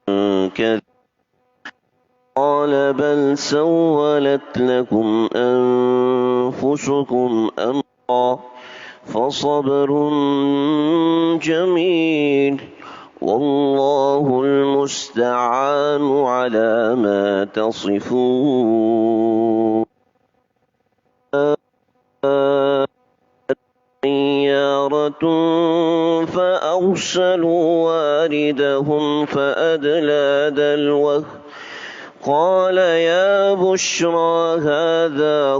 كذب قال بل سولت لكم أنفسكم أمرا فصبر جميل والله المستعان على ما تصفون سيارة فأرسلوا واردهم فأدلى دلوه قال يا بشرى هذا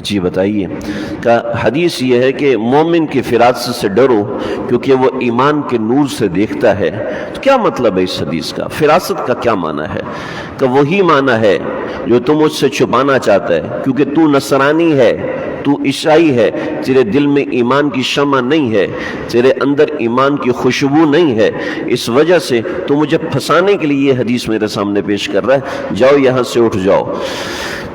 جی بتائیے کہ حدیث یہ ہے کہ مومن کی فراست سے ڈرو کیونکہ وہ ایمان کے نور سے دیکھتا ہے. تو کیا مطلب ہے اس حدیث کا؟ فراست کا کیا معنی ہے؟ کہ وہی معنی ہے جو تم اس سے چھپانا چاہتا ہے، کیونکہ تو نصرانی ہے، تو عیسائی ہے، تیرے دل میں ایمان کی شمع نہیں ہے، تیرے اندر ایمان کی خوشبو نہیں ہے، اس وجہ سے تو مجھے پھنسانے کے لیے یہ حدیث میرے سامنے پیش کر رہا ہے. جاؤ یہاں سے اٹھ جاؤ.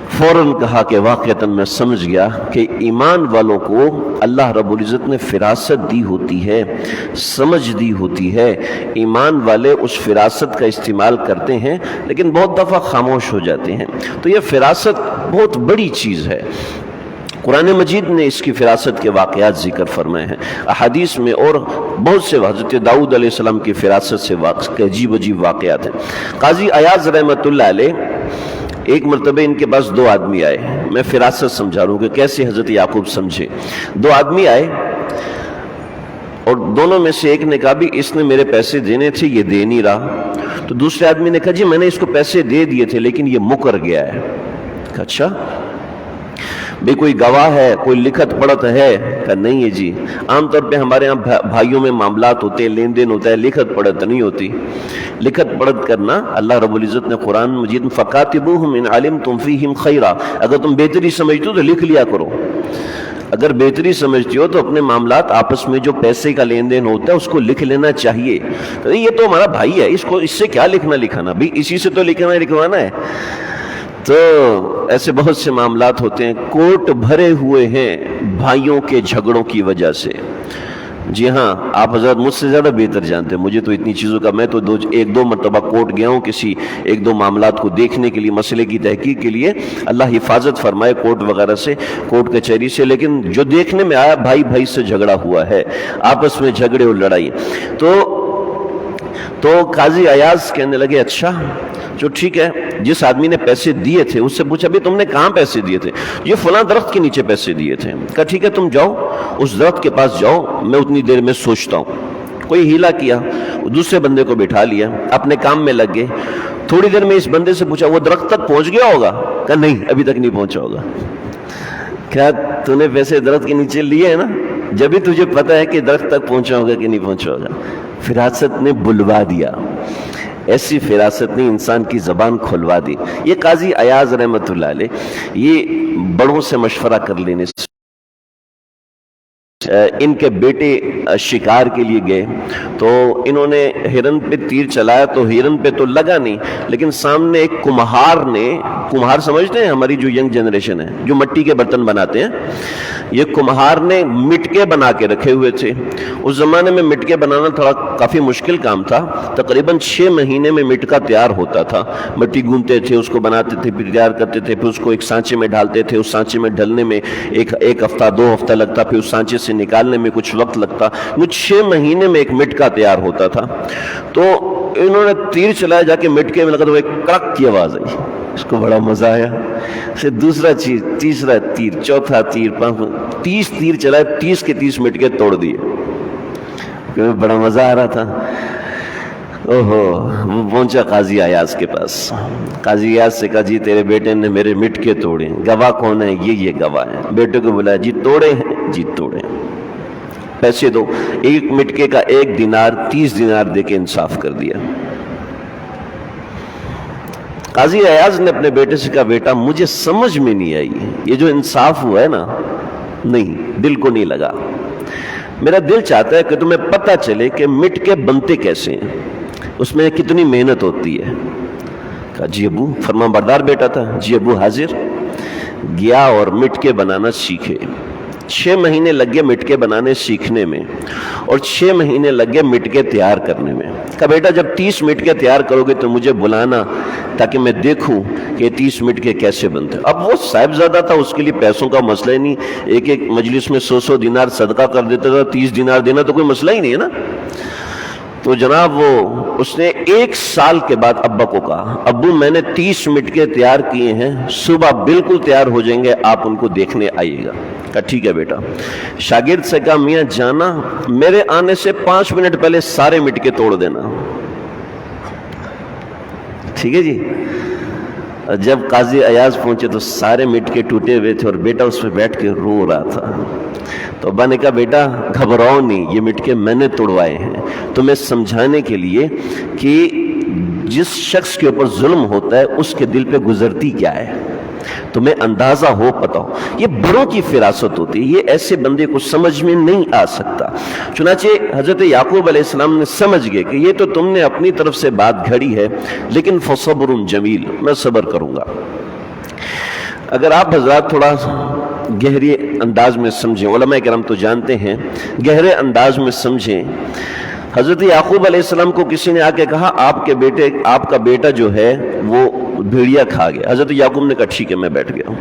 فوراً کہا کہ واقعتاً میں سمجھ گیا کہ ایمان والوں کو اللہ رب العزت نے فراست دی ہوتی ہے، سمجھ دی ہوتی ہے. ایمان والے اس فراست کا استعمال کرتے ہیں لیکن بہت دفعہ خاموش ہو جاتے ہیں. تو یہ فراست بہت بڑی چیز ہے. قرآن مجید نے اس کی فراست کے واقعات ذکر فرمائے ہیں. احادیث میں اور بہت سے حضرت داؤد علیہ السلام کی فراست سے عجیب عجیب واقعات ہیں. قاضی ایاز رحمۃ اللہ علیہ ایک مرتبہ ان کے پاس دو آدمی آئے. میں فراست سمجھا رہا ہوں کہ کیسے حضرت یعقوب سمجھے. دو آدمی آئے اور دونوں میں سے ایک نے کہا بھی اس نے میرے پیسے دینے تھے، یہ دے نہیں رہا. تو دوسرے آدمی نے کہا جی میں نے اس کو پیسے دے دیے تھے لیکن یہ مکر گیا ہے. کہا اچھا بھئی کوئی گواہ ہے، کوئی لکھت پڑھت ہے؟ کہ نہیں ہے جی. عام طور پہ ہمارے ہاں بھائیوں میں معاملات ہوتے ہیں، لین دین ہوتا ہے، لکھت پڑھت نہیں ہوتی. لکھت پڑھت کرنا اللہ رب العزت نے قرآن مجید میں فَقَاتِبُوهُمْ إِنْ عَلِمْتُمْ فِيهِمْ خَيْرًا، اگر تم بہتری سمجھتے ہو تو لکھ لیا کرو. اگر بہتری سمجھتی ہو تو اپنے معاملات آپس میں جو پیسے کا لین دین ہوتا ہے اس کو لکھ لینا چاہیے. یہ تو ہمارا بھائی ہے، اس سے کیا لکھنا لکھانا، بھئی اسی سے تو لکھوانا ہے. تو ایسے بہت سے معاملات ہوتے ہیں، کوٹ بھرے ہوئے ہیں بھائیوں کے جھگڑوں کی وجہ سے. جی ہاں، آپ حضرات مجھ سے زیادہ بہتر جانتے ہیں، مجھے تو اتنی چیزوں کا، میں تو ایک دو مرتبہ کورٹ گیا ہوں کسی ایک دو معاملات کو دیکھنے کے لیے، مسئلے کی تحقیق کے لیے. اللہ حفاظت فرمائے کورٹ وغیرہ سے، کورٹ کچہری سے. لیکن جو دیکھنے میں آیا بھائی بھائی سے جھگڑا ہوا ہے، آپس میں جھگڑے اور لڑائی. تو قاضی ایاز کہنے لگے اچھا جو ٹھیک ہے، جس آدمی نے پیسے دیے تھے اس سے پوچھا بھی تم نے کہاں پیسے دیے تھے؟ یہ فلاں درخت کے نیچے پیسے دیے تھے. کہا ٹھیک ہے تم جاؤ اس درخت کے پاس جاؤ، میں اتنی دیر میں سوچتا ہوں. کوئی ہیلا کیا، دوسرے بندے کو بٹھا لیا، اپنے کام میں لگ گئے. تھوڑی دیر میں اس بندے سے پوچھا وہ درخت تک پہنچ گیا ہوگا؟ کہا نہیں ابھی تک نہیں پہنچا ہوگا. کیا تو نے پیسے درخت کے نیچے لیے ہیں نا، جب بھی تجھے پتا ہے کہ درخت تک پہنچا ہوگا کہ نہیں پہنچا ہوگا. فراست نے بلوا دیا، ایسی فراست نے انسان کی زبان کھلوا دی. یہ قاضی ایاز رحمۃ اللہ علیہ یہ بڑوں سے مشورہ کر لینے سے، ان کے بیٹے شکار کے لیے گئے تو انہوں نے ہرن پہ تیر چلایا تو ہرن پہ تو لگا نہیں، لیکن سامنے ایک کمہار نے، کمہار سمجھتے ہیں ہماری جو ینگ جنریشن ہے جو مٹی کے برتن بناتے ہیں، یہ کمہار نے مٹکے بنا کے رکھے ہوئے تھے. اس زمانے میں مٹکے بنانا تھوڑا کافی مشکل کام تھا. تقریباً 6 مہینے میں مٹکا تیار ہوتا تھا. مٹی گونتے تھے، اس کو بناتے تھے، پھر تیار کرتے تھے، پھر اس کو ایک سانچے میں ڈالتے تھے. اس سانچے میں ڈلنے میں ایک ہفتہ 2 ہفتہ لگتا، پھر اس سانچے سے نکالنے میں کچھ وقت لگتا. 6 مہینے میں ایک مٹکا تیار ہوتا تھا. تو انہوں نے تیر چلایا، جا کے مٹکے میں لگا تو ایک کڑک کی آواز آئی. اس کو بڑا مزہ آیا. پھر دوسرا چیز، تیسرا تیر، چوتھا تیر، 30 تیر چلائے، 30 کے 30 مٹکے توڑ دیے. بڑا مزہ آ رہا تھا. اوہو، وہ پہنچا قاضی ایاز کے پاس. قاضی ایاز سے کہا جی تیرے بیٹے نے میرے مٹکے توڑے، گواہ کون ہے؟ یہ گواہ ہے. بیٹے کو بلایا، جی توڑے ہیں؟ جی توڑے. پیسے دو. ایک مٹکے کا 1 دینار 30 دینار دے کے انصاف کر دیا. قاضی ایاز نے اپنے بیٹے سے کہا بیٹا مجھے سمجھ میں نہیں آئی، یہ جو انصاف ہوا ہے نا، نہیں دل کو نہیں لگا. میرا دل چاہتا ہے کہ تمہیں پتہ چلے کہ مٹکے بنتے کیسے ہیں، اس میں کتنی محنت ہوتی ہے. کہا جی ابو، فرما بردار بیٹا تھا. جی ابو حاضر. گیا اور مٹکے بنانا سیکھے. 6 مہینے لگ گئے مٹکے بنانے سیکھنے میں، اور 6 مہینے لگ گئے مٹکے تیار کرنے میں. کہا بیٹا جب 30 مٹکے تیار کرو گے تو مجھے بلانا تاکہ میں دیکھوں کہ 30 مٹکے کیسے بنتے. اب وہ صاحبزادہ تھا، اس کے لیے پیسوں کا مسئلہ ہی نہیں. ایک مجلس میں 100 دینار صدقہ کر دیتا تھا. 30 دینار دینا تو کوئی مسئلہ ہی نہیں ہے نا. تو جناب اس نے 1 سال کے بعد ابا کو کہا ابو میں نے 30 مٹکے تیار کیے ہیں، صبح بالکل تیار ہو جائیں گے، آپ ان کو دیکھنے آئیے گا. کہا ٹھیک ہے بیٹا. شاگرد سے کہا میاں جانا، میرے آنے سے 5 منٹ پہلے سارے مٹکے توڑ دینا. ٹھیک ہے جی. جب قاضی ایاز پہنچے تو سارے مٹکے ٹوٹے ہوئے تھے اور بیٹا اس پہ بیٹھ کے رو رہا تھا. تو ابا نے کہا بیٹا گھبراؤ نہیں، یہ مٹکے میں نے توڑوائے ہیں تمہیں سمجھانے کے لیے کہ جس شخص کے اوپر ظلم ہوتا ہے اس کے دل پہ گزرتی کیا ہے، تمہیں اندازہ ہو، پتہ ہو. یہ بڑوں کی فراست ہوتی ہے، یہ ایسے بندے کو سمجھ میں نہیں آ سکتا. چنانچہ حضرت یعقوب علیہ السلام نے سمجھ گئے کہ یہ تو تم نے اپنی طرف سے بات گھڑی ہے، لیکن فصبر جمیل، میں صبر کروں گا. اگر آپ حضرات تھوڑا گہرے انداز میں سمجھیں، علماء کرام تو جانتے ہیں، گہرے انداز میں سمجھیں. حضرت یعقوب علیہ السلام کو کسی نے آ کے کہا آپ کا بیٹا جو ہے وہ بھیڑیا کھا گیا. حضرت یعقوب نے کہا ٹھیک ہے میں بیٹھ گیا ہوں.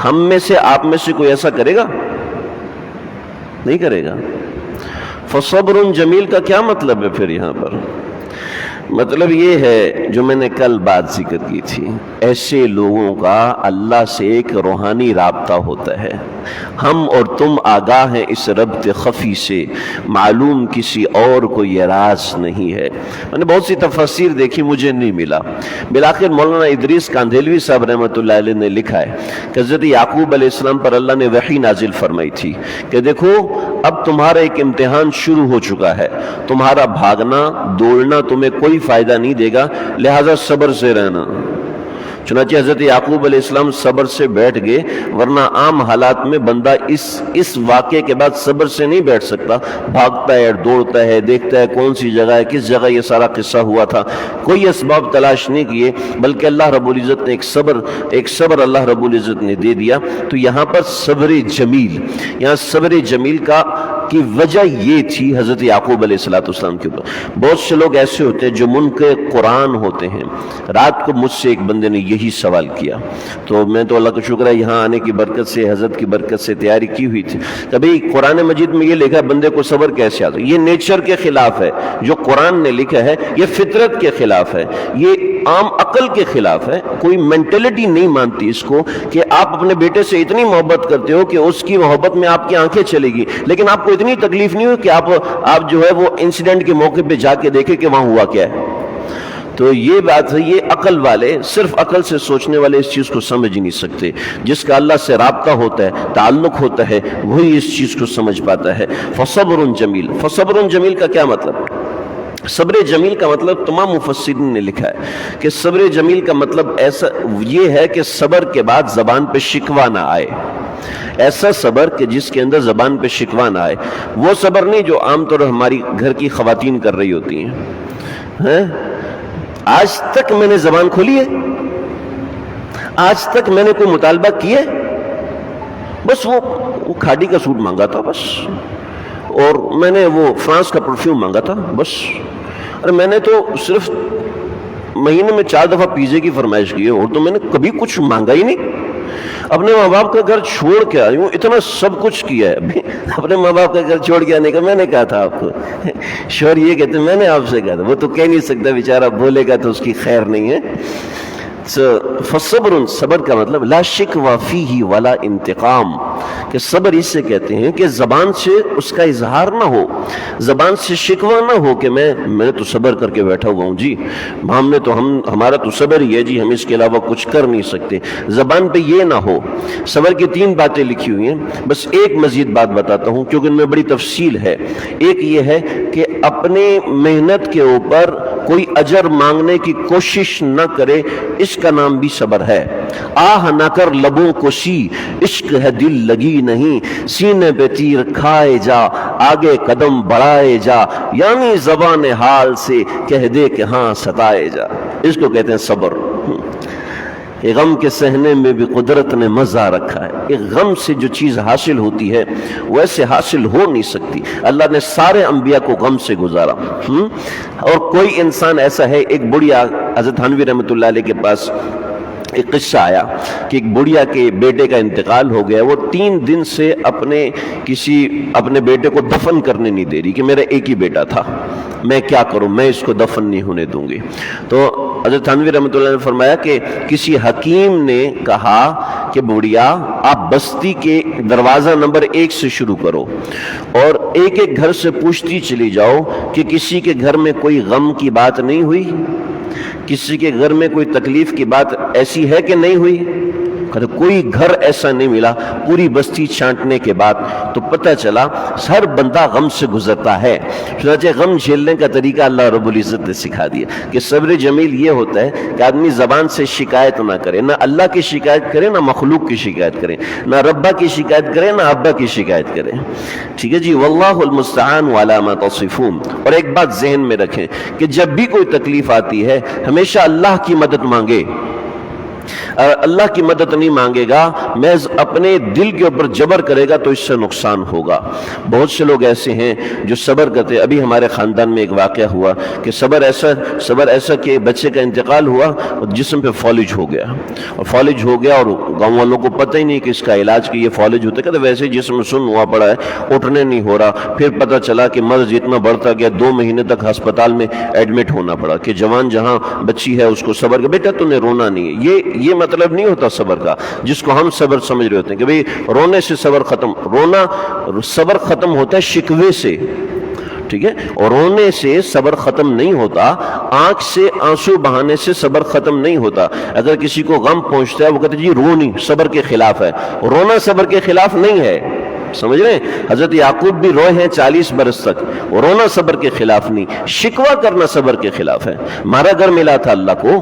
ہم میں سے آپ میں سے کوئی ایسا کرے گا؟ نہیں کرے گا. فصبر جمیل کا کیا مطلب ہے پھر یہاں پر؟ مطلب یہ ہے جو میں نے کل بات ذکر کی تھی، ایسے لوگوں کا اللہ سے ایک روحانی رابطہ ہوتا ہے. ہم اور تم آگاہ ہیں اس ربط خفی سے، معلوم کسی اور کو یہ راز نہیں ہے. میں نے بہت سی تفاسیر دیکھی، مجھے نہیں ملا. بالآخر مولانا ادریس کاندھیلوی صاحب رحمۃ اللہ علیہ نے لکھا ہے کہ حضرت یعقوب علیہ السلام پر اللہ نے وحی نازل فرمائی تھی کہ دیکھو اب تمہارا ایک امتحان شروع ہو چکا ہے، تمہارا بھاگنا دوڑنا تمہیں کوئی فائدہ نہیں دے گا، لہذا صبر سے رہنا. چنانچہ حضرت یعقوب علیہ السلام صبر سے بیٹھ گئے، ورنہ عام حالات میں بندہ اس واقعے کے بعد صبر سے نہیں بیٹھ سکتا. بھاگتا ہے، دوڑتا ہے، دیکھتا ہے کون سی جگہ ہے، کس جگہ یہ سارا قصہ ہوا تھا. کوئی اسباب تلاش نہیں کیے، بلکہ اللہ رب العزت نے ایک صبر اللہ رب العزت نے دے دیا. تو یہاں پر صبر جمیل، یہاں صبر جمیل کی وجہ یہ تھی حضرت یعقوب علیہ السلام کے اوپر. بہت سے لوگ ایسے ہوتے ہیں جو منکر قرآن ہوتے ہیں. رات کو مجھ سے ایک بندے نے یہی سوال کیا، تو میں تو اللہ کا شکر ہے یہاں آنے کی برکت سے، حضرت کی برکت سے تیاری کی ہوئی تھی. کبھی قرآن مجید میں یہ لکھا ہے بندے کو صبر کیسے آتا ہے؟ یہ نیچر کے خلاف ہے. جو قرآن نے لکھا ہے یہ فطرت کے خلاف ہے، یہ عام عقل کے خلاف ہے. کوئی مینٹلٹی نہیں مانتی اس کو کہ آپ اپنے بیٹے سے اتنی محبت کرتے ہو کہ اس کی محبت میں آپ کی آنکھیں چلے گی، لیکن آپ کو اتنی تکلیف نہیں ہوئی کہ آپ جو ہے وہ انسیڈنٹ کے موقع پہ جا کے دیکھیں کہ وہاں ہوا کیا ہے. تو یہ بات ہے، یہ عقل والے، صرف عقل سے سوچنے والے اس چیز کو سمجھ ہی نہیں سکتے. جس کا اللہ سے رابطہ ہوتا ہے، تعلق ہوتا ہے، وہی اس چیز کو سمجھ پاتا ہے. فصبر جمیل، فصبر جمیل کا کیا مطلب؟ صبر جمیل کا مطلب تمام مفسرین نے لکھا ہے کہ صبر جمیل کا مطلب ایسا یہ ہے کہ صبر کے بعد زبان پہ شکوہ نہ آئے. ایسا صبر کہ جس کے اندر زبان پہ شکوہ نہ آئے. وہ صبر نہیں جو عام طور پر ہماری گھر کی خواتین کر رہی ہوتی ہیں. آج تک میں نے زبان کھولی ہے؟ آج تک میں نے کوئی مطالبہ کیا ہے؟ بس وہ کھاڑی کا سوٹ مانگا تھا بس، اور میں نے وہ فرانس کا پرفیوم مانگا تھا بس. ارے میں نے تو صرف مہینے میں 4 دفعہ پیزے کی فرمائش کی ہے، اور تو میں نے کبھی کچھ مانگا ہی نہیں. اپنے ماں باپ کا گھر چھوڑ کے آئی ہوں، اتنا سب کچھ کیا ہے. اپنے ماں باپ کا گھر چھوڑ کے آنے کا میں نے کہا تھا آپ کو. شوہر یہ کہتے ہیں میں نے آپ سے کہا تھا. وہ تو کہہ نہیں سکتا بیچارہ، بولے گا تو اس کی خیر نہیں ہے. فصبر، صبر کا مطلب لا شکوہ فیہ ولا انتقام، کہ صبر اس سے کہتے ہیں کہ زبان سے اس کا اظہار نہ ہو، زبان سے شکوہ نہ ہو کہ میں تو صبر کر کے بیٹھا ہوا ہوں جی، ہمارا تو صبر ہی ہے جی، ہم اس کے علاوہ کچھ کر نہیں سکتے. زبان پہ یہ نہ ہو. صبر کی 3 باتیں لکھی ہوئی ہیں، بس ایک مزید بات بتاتا ہوں کیونکہ ان میں بڑی تفصیل ہے. ایک یہ ہے کہ اپنے محنت کے اوپر کوئی اجر مانگنے کی کوشش نہ کرے، اس کا نام بھی صبر ہے. آہ نہ کر لبوں کو سی، عشق ہے دل لگی نہیں، سینے پہ تیر کھائے جا، آگے قدم بڑھائے جا، یعنی زبان حال سے کہہ دے کہ ہاں ستائے جا. اس کو کہتے ہیں صبر. غم کے سہنے میں بھی قدرت نے مزہ رکھا ہے. ایک غم سے جو چیز حاصل ہوتی ہے ویسے حاصل ہو نہیں سکتی. اللہ نے سارے انبیاء کو غم سے گزارا. اور کوئی انسان ایسا ہے، ایک بڑھیا حضرت تھانوی رحمۃ اللہ علیہ کے پاس ایک قصہ آیا کہ ایک بڑھیا کے بیٹے کا انتقال ہو گیا، وہ 3 دن سے اپنے بیٹے کو دفن کرنے نہیں دے رہی کہ میرا ایک ہی بیٹا تھا، میں کیا کروں، میں اس کو دفن نہیں ہونے دوں گی۔ تو حضرت تھانوی رحمۃ اللہ نے فرمایا کہ کسی حکیم نے کہا کہ بڑھیا آپ بستی کے دروازہ نمبر 1 سے شروع کرو اور ایک ایک گھر سے پوچھتی چلی جاؤ کہ کسی کے گھر میں کوئی غم کی بات نہیں ہوئی، کسی کے گھر میں کوئی تکلیف کی بات ایسی ہے کہ نہیں ہوئی؟ کوئی گھر ایسا نہیں ملا۔ پوری بستی چھانٹنے کے بعد تو پتہ چلا ہر بندہ غم سے گزرتا ہے۔ چنانچہ غم جھیلنے کا طریقہ اللہ رب العزت نے سکھا دیا کہ صبر جمیل یہ ہوتا ہے کہ آدمی زبان سے شکایت نہ کرے، نہ اللہ کی شکایت کرے، نہ مخلوق کی شکایت کرے، نہ ربا کی شکایت کرے، نہ ابا کی شکایت کرے۔ ٹھیک ہے جی، واللہ المستعان علی ما تصفون۔ اور ایک بات ذہن میں رکھیں کہ جب بھی کوئی تکلیف آتی ہے ہمیشہ اللہ کی مدد مانگے۔ اللہ کی مدد نہیں مانگے گا، محض اپنے دل کے اوپر جبر کرے گا تو اس سے نقصان ہوگا۔ بہت سے لوگ ایسے ہیں جو صبر کرتے ہیں۔ ابھی ہمارے خاندان میں ایک واقعہ ہوا کہ صبر ایسا کہ بچے کا انتقال ہوا اور جسم پہ فالج ہو گیا، اور گاؤں والوں کو پتہ ہی نہیں کہ اس کا علاج کہ یہ فالج ہوتا ہے، کہتے ویسے ہی جسم سن ہوا پڑا ہے، اٹھنے نہیں ہو رہا۔ پھر پتہ چلا کہ مرض اتنا بڑھتا گیا، 2 مہینے تک ہسپتال میں ایڈمٹ ہونا پڑا کہ جوان جہاں بچی ہے اس کو صبر کا، بیٹا تو نے رونا نہیں ہے۔ یہ مطلب نہیں ہوتا صبر کا، جس کو ہم صبر سمجھ رہے ہوتے ہیں کہ بھئی رونے سے صبر ختم۔ صبر ختم ہوتا ہے شکوے سے، ٹھیک ہے، اور رونے سے صبر ختم نہیں ہوتا، آنکھ سے آنسو بہانے سے صبر ختم نہیں ہوتا۔ اگر کسی کو غم پہنچتا ہے وہ کہتے ہیں جی رو نہیں، صبر کے خلاف ہے۔ رونا صبر کے خلاف نہیں ہے، سمجھ رہے ہیں؟ حضرت یعقوب بھی روئے ہیں 40 برس تک، رونا صبر کے خلاف نہیں، شکوہ کرنا صبر کے خلاف ہے۔ ہمارا گھر ملا تھا اللہ کو،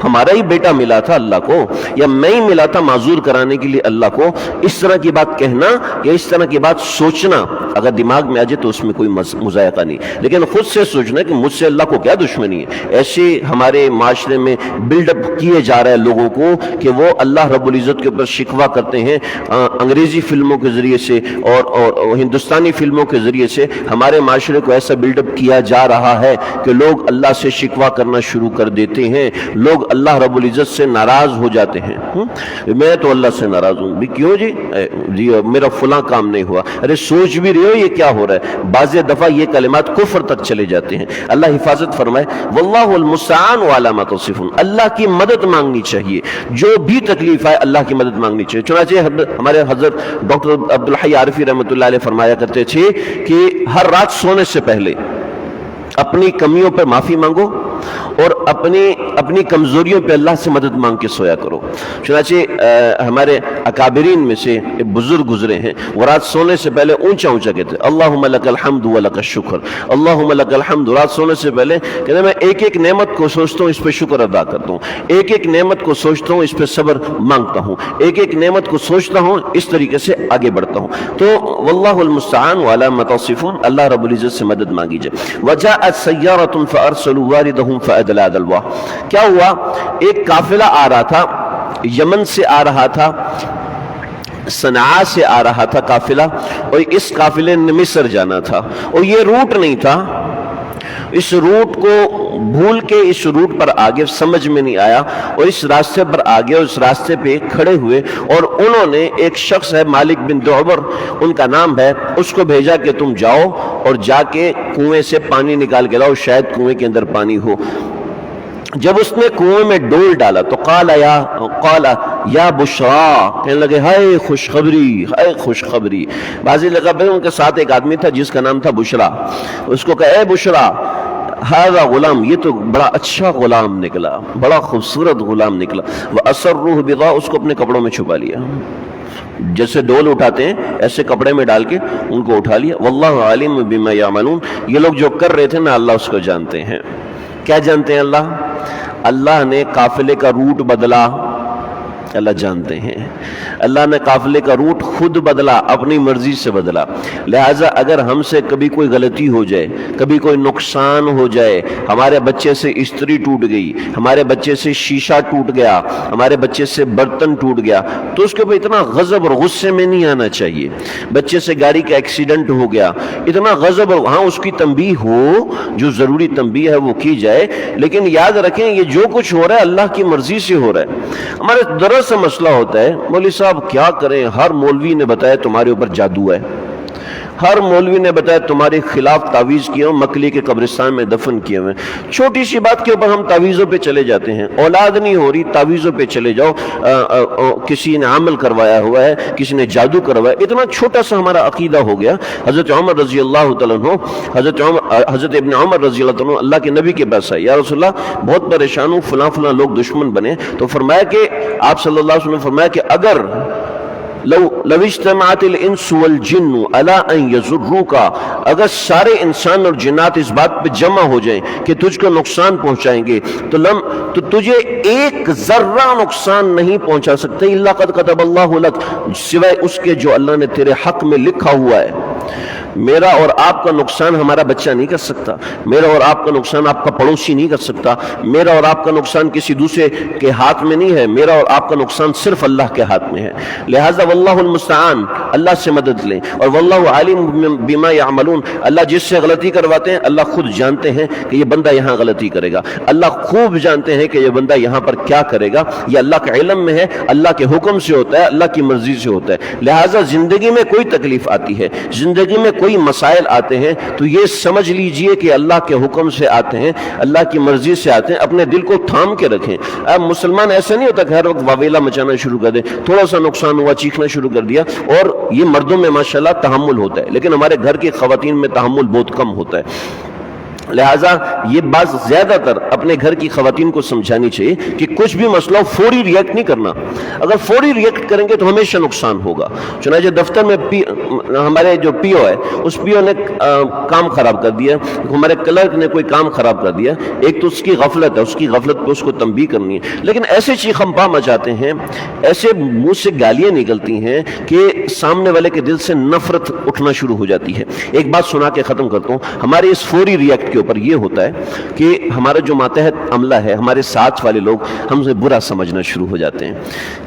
ہمارا ہی بیٹا ملا تھا اللہ کو، یا میں ہی ملا تھا معذور کرانے کے لیے اللہ کو، اس طرح کی بات کہنا یا اس طرح کی بات سوچنا اگر دماغ میں آ جائے تو اس میں کوئی مذائقہ نہیں، لیکن خود سے سوچنا کہ مجھ سے اللہ کو کیا دشمنی ہے۔ ایسے ہمارے معاشرے میں بلڈ اپ کیے جا رہے ہیں لوگوں کو کہ وہ اللہ رب العزت کے اوپر شکوہ کرتے ہیں۔ انگریزی فلموں کے ذریعے سے اور ہندوستانی فلموں کے ذریعے سے ہمارے معاشرے کو ایسا بلڈ اپ کیا جا رہا ہے کہ لوگ اللہ سے شکوہ کرنا شروع کر دیتے ہیں، لوگ اللہ رب العزت سے ناراض ہو جاتے ہیں۔ میں تو اللہ سے ناراض ہوں، کیوں جی میرا فلاں کام نہیں ہوا۔ ارے سوچ بھی رہے ہو یہ کیا ہو رہا ہے؟ بعض دفعہ یہ کلمات کفر تک چلے جاتے ہیں۔ اللہ حفاظت فرمائے، واللہ المستعان علی ما تصفون۔ اللہ کی مدد مانگنی چاہیے، جو بھی تکلیف آئے اللہ کی مدد مانگنی چاہیے۔ چنانچہ ہمارے حضرت ڈاکٹر عبدالحی عارفی رحمۃ اللہ علیہ فرمایا کرتے تھے کہ ہر رات سونے سے پہلے اپنی کمیوں پر معافی مانگو اور اپنی کمزوریوں پہ اللہ سے مدد مانگ کے سویا کرو۔ چنانچہ ہمارے اکابرین میں سے ایک بزرگ گزرے ہیں، وہ رات سونے سے پہلے اونچا کہتے ہیں اللہم لک الحمد ولک الشکر، اللہم لک الحمد۔ رات سونے سے پہلے کہتے ہیں میں ایک ایک نعمت کو سوچتا ہوں، اس پہ شکر ادا کرتا ہوں، ایک ایک نعمت کو سوچتا ہوں، اس پہ صبر مانگتا ہوں، ایک ایک نعمت کو سوچتا ہوں، اس طریقے سے آگے بڑھتا ہوں۔ تو واللہ المستعان علی ما تصفون، اللہ رب العزت سے مدد مانگی جائے۔ وجاءت سیارۃ فارسلوا واردہم فادلى دلوا۔ کیا ہوا؟ ایک قافلہ آ رہا تھا، یمن سے آ رہا تھا، صنعاء سے آ رہا تھا قافلہ، اور اس قافلے نے مصر جانا تھا، اور یہ روٹ نہیں تھا۔ اس روٹ کو بھول کے اس روٹ پر آگے سمجھ میں نہیں آیا اور اس راستے پر آگے، اس راستے پہ کھڑے ہوئے، اور انہوں نے ایک شخص ہے مالک بن دعبر ان کا نام ہے، اس کو بھیجا کہ تم جاؤ اور جا کے کنویں سے پانی نکال کے لاؤ، شاید کنویں کے اندر پانی ہو۔ جب اس نے کنویں میں ڈول ڈالا تو قال یا بشرا، کہنے لگے ہائے خوشخبری، ہائے خوشخبری۔ بعضی جگہ پہ ان کے ساتھ ایک آدمی تھا جس کا نام تھا بشرا، اس کو کہا اے بشرا ہذا غلام، یہ تو بڑا اچھا غلام نکلا، بڑا خوبصورت غلام نکلا۔ وَأَسَرُّهُ بِضَاعَ، اس کو اپنے کپڑوں میں چھپا لیا، جیسے ڈول اٹھاتے ہیں ایسے کپڑے میں ڈال کے ان کو اٹھا لیا۔ واللہ عالم بما یعملون، یہ لوگ جو کر رہے تھے نا اللہ اس کو جانتے ہیں۔ کیا جانتے ہیں اللہ نے قافلے کا روٹ بدلا، اللہ جانتے ہیں۔ اللہ نے قافلے کا روٹ خود بدلا، اپنی مرضی سے بدلا۔ لہٰذا اگر ہم سے کبھی کوئی غلطی ہو جائے، کبھی کوئی نقصان ہو جائے، ہمارے بچے سے استری ٹوٹ گئی، ہمارے بچے سے شیشہ ٹوٹ گیا، ہمارے بچے سے برتن ٹوٹ گیا، تو اس کے اوپر اتنا غضب اور غصے میں نہیں آنا چاہیے۔ بچے سے گاڑی کا ایکسیڈنٹ ہو گیا، اتنا غضب، ہاں اس کی تنبیہ ہو، جو ضروری تنبیہ ہے وہ کی جائے، لیکن یاد رکھیں یہ جو کچھ ہو رہا ہے اللہ کی مرضی سے ہو رہا ہے۔ ہمارے درس سے مسئلہ ہوتا ہے، مولوی صاحب کیا کریں، ہر مولوی نے بتایا تمہارے اوپر جادو ہے، ہر مولوی نے بتایا تمہارے خلاف تعویذ کیے ہوں، مکلی کے قبرستان میں دفن کیے ہوئے۔ چھوٹی سی بات کے اوپر ہم تعویذوں پہ چلے جاتے ہیں، اولاد نہیں ہو رہی تعویذوں پہ چلے جاؤ، کسی نے عمل کروایا ہوا ہے، کسی نے جادو کروایا، اتنا چھوٹا سا ہمارا عقیدہ ہو گیا۔ حضرت عمر رضی اللہ تعالیٰ عنہ، حضرت ابن عمر رضی اللہ عنہ اللہ کے نبی کے پاس آئے، یا رسول اللہ بہت پریشان ہوں، فلاں فلاں لوگ دشمن بنے، تو فرمایا کہ آپ صلی اللہ علیہ وسلم نے فرمایا کہ اگر لو اجتمعت الانس والجن على ان يضروك، اگر سارے انسان اور جنات اس بات پہ جمع ہو جائیں کہ تجھ کو نقصان پہنچائیں گے تو تجھے ایک ذرہ نقصان نہیں پہنچا سکتے، الا قد كتب الله لك، سوائے اس کے جو اللہ نے تیرے حق میں لکھا ہوا ہے۔ میرا اور آپ کا نقصان ہمارا بچہ نہیں کر سکتا، میرا اور آپ کا نقصان آپ کا پڑوسی نہیں کر سکتا، میرا اور آپ کا نقصان کسی دوسرے کے ہاتھ میں نہیں ہے، میرا اور آپ کا نقصان صرف اللہ کے ہاتھ میں ہے۔ لہٰذا واللہ المستعان، اللہ سے مدد لیں، اور واللہ عالم بما یعملون، اللہ جس سے غلطی کرواتے ہیں اللہ خود جانتے ہیں کہ یہ بندہ یہاں غلطی کرے گا، اللہ خوب جانتے ہیں کہ یہ بندہ یہاں پر کیا کرے گا، یہ اللہ کے علم میں ہے، اللہ کے حکم سے ہوتا ہے، اللہ کی مرضی سے ہوتا ہے۔ لہٰذا زندگی میں کوئی تکلیف آتی ہے، زندگی میں کوئی مسائل آتے ہیں تو یہ سمجھ لیجئے کہ اللہ کے حکم سے آتے ہیں، اللہ کی مرضی سے آتے ہیں، اپنے دل کو تھام کے رکھیں۔ اب مسلمان ایسا نہیں ہوتا کہ ہر وقت واویلا مچانا شروع کر دے، تھوڑا سا نقصان ہوا چیخنا شروع کر دیا، اور یہ مردوں میں ماشاءاللہ تحمل ہوتا ہے، لیکن ہمارے گھر کی خواتین میں تحمل بہت کم ہوتا ہے۔ لہٰذا یہ بات زیادہ تر اپنے گھر کی خواتین کو سمجھانی چاہیے کہ کچھ بھی مسئلہ فوری ریئیکٹ نہیں کرنا، اگر فوری ریئیکٹ کریں گے تو ہمیشہ نقصان ہوگا۔ چنانچہ دفتر میں ہمارے جو پی او ہے، اس پی او نے کام خراب کر دیا، ہمارے کلرک نے کوئی کام خراب کر دیا، ایک تو اس کی غفلت ہے، اس کی غفلت پہ اس کو تنبیہ کرنی ہے، لیکن ایسے چیخم پا مچاتے ہیں، ایسے منہ سے گالیاں نکلتی ہیں کہ سامنے والے کے دل سے نفرت اٹھنا شروع ہو جاتی ہے۔ ایک بات سنا کے ختم کرتا ہوں، ہمارے اس فوری ریئیکٹ اوپر یہ ہوتا ہے کہ ہمارا جو ماتحت عملہ ہے، ہمارے ساتھ والے لوگ ہم سے برا سمجھنا شروع ہو جاتے ہیں۔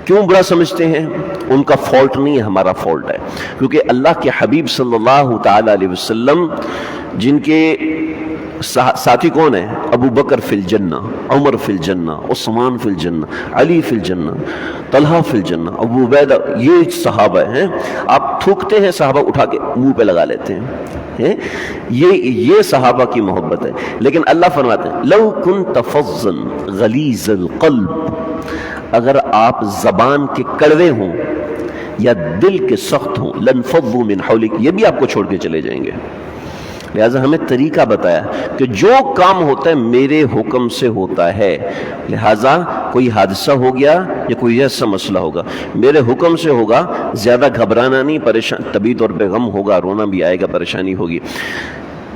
کیوں برا سمجھتے ہیں؟ ان کا فالٹ نہیں ہے، ہمارا فالٹ ہے، کیونکہ اللہ کے حبیب صلی اللہ تعالی علیہ وسلم جن کے ساتھی کون ہیں؟ ابو بکر فی الجنہ، عمر فی الجنہ، عثمان فی الجنہ، علی فی الجنہ، طلحہ فی الجنہ، ابو عبیدہ، یہ صحابہ ہیں۔ آپ تھوکتے ہیں صحابہ اٹھا کے منہ پہ لگا لیتے ہیں، یہ صحابہ کی محبت ہے۔ لیکن اللہ فرماتے ہیں لو کنت فظا غلیظ القلب، اگر آپ زبان کے کڑوے ہوں یا دل کے سخت ہوں، لانفضوا من حولک، یہ بھی آپ کو چھوڑ کے چلے جائیں گے۔ لہٰذا ہمیں طریقہ بتایا کہ جو کام ہوتا ہے میرے حکم سے ہوتا ہے، لہٰذا کوئی حادثہ ہو گیا یا کوئی ایسا مسئلہ ہوگا میرے حکم سے ہوگا، زیادہ گھبرانا نہیں، پریشان طبی طور پہ غم ہوگا، رونا بھی آئے گا، پریشانی ہوگی۔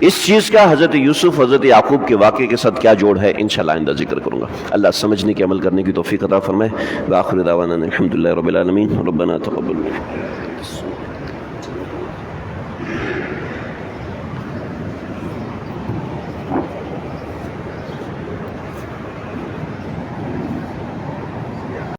اس چیز کا حضرت یوسف حضرت یعقوب کے واقعے کے ساتھ کیا جوڑ ہے انشاءاللہ آئندہ ذکر کروں گا۔ اللہ سمجھنے کے عمل کرنے کی توفیق عطا فرمائے۔ وآخر دعوانا الحمدللہ رب العالمین، ربنا تقبل۔